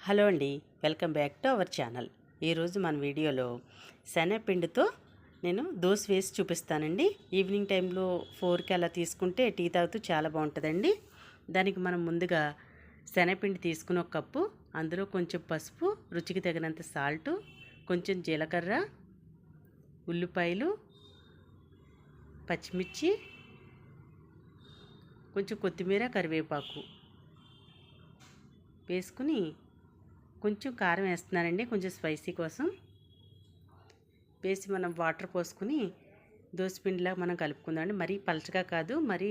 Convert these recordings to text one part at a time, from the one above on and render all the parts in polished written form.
Hello అండి, welcome back to our channel. ఈరోజు మన వీడియోలో శనగపిండితో నేను దోశ వేసి చూపిస్తానండి. ఈవినింగ్ టైంలో 4కి అలా తీసుకుంటే టీ తాగుతూ చాలా బాగుంటుందండి. దానికి మనం ముందుగా శనగపిండి తీసుకుని ఒక కప్పు, అందులో కొంచెం పసుపు, రుచికి తగినంత సాల్టు, కొంచెం జీలకర్ర, ఉల్లిపాయలు, పచ్చిమిర్చి, కొంచెం కొత్తిమీర, కరివేపాకు వేసుకుని కొంచెం కారం వేస్తున్నానండి, కొంచెం స్పైసీ కోసం. వేసి మనం వాటర్ పోసుకుని దోసపిండిలా మనం కలుపుకుందామండి. మరీ పలచగా కాదు, మరీ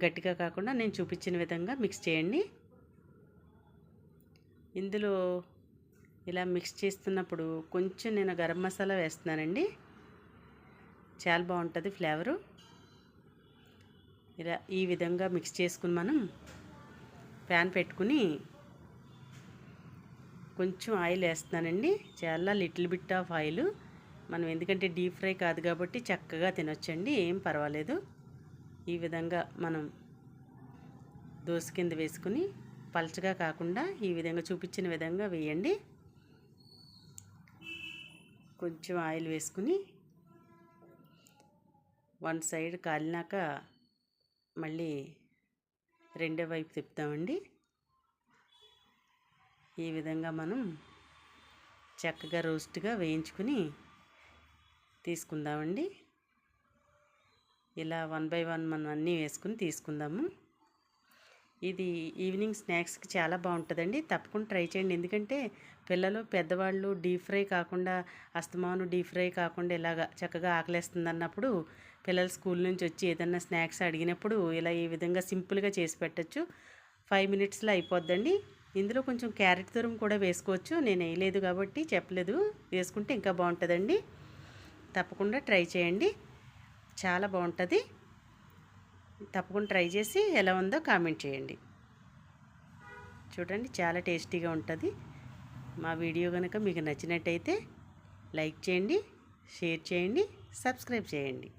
గట్టిగా కాకుండా నేను చూపించిన విధంగా మిక్స్ చేయండి. ఇందులో ఇలా మిక్స్ చేస్తున్నప్పుడు కొంచెం నేను గరం మసాలా వేస్తున్నానండి, చాలా బాగుంటుంది ఫ్లేవరు. ఇలా ఈ విధంగా మిక్స్ చేసుకుని మనం ప్యాన్ పెట్టుకుని కొంచెం ఆయిల్ వేస్తున్నానండి, చాలా లిటిల్ బిట్ ఆఫ్ ఆయిల్. మనం ఎందుకంటే డీప్ ఫ్రై కాదు కాబట్టి చక్కగా తినొచ్చండి, ఏం పర్వాలేదు. ఈ విధంగా మనం దోశ కింద వేసుకుని పలచగా కాకుండా ఈ విధంగా చూపించిన విధంగా వేయండి. కొంచెం ఆయిల్ వేసుకుని వన్ సైడ్ కాలినాక మళ్ళీ రెండో వైపు తిప్పుతామండి. ఈ విధంగా మనం చక్కగా రోస్ట్గా వేయించుకుని తీసుకుందామండి. ఇలా 1 బై 1 మనం అన్నీ వేసుకుని తీసుకుందాము. ఇది ఈవినింగ్ స్నాక్స్కి చాలా బాగుంటుందండి, తప్పకుండా ట్రై చేయండి. ఎందుకంటే పిల్లలు పెద్దవాళ్ళు డీప్ ఫ్రై కాకుండా, అస్తమాను డీప్ ఫ్రై కాకుండా ఇలాగా చక్కగా ఆకలేస్తుంది అన్నప్పుడు, పిల్లలు స్కూల్ నుంచి వచ్చి ఏదన్నా స్నాక్స్ అడిగినప్పుడు ఇలా ఈ విధంగా సింపుల్గా చేసి పెట్టచ్చు. 5 మినిట్స్లో అయిపోద్దండి. ఇందులో కొంచెం క్యారెట్ తురుము కూడా వేసుకోవచ్చు, నేను వేయలేదు కాబట్టి చెప్పలేదు. వేసుకుంటే ఇంకా బాగుంటుందండి, తప్పకుండా ట్రై చేయండి, చాలా బాగుంటుంది. తప్పకుండా ట్రై చేసి ఎలా ఉందో కామెంట్ చేయండి. చూడండి, చాలా టేస్టీగా ఉంటుంది. మా వీడియో కనుక మీకు నచ్చినట్టయితే లైక్ చేయండి, షేర్ చేయండి, సబ్స్క్రైబ్ చేయండి.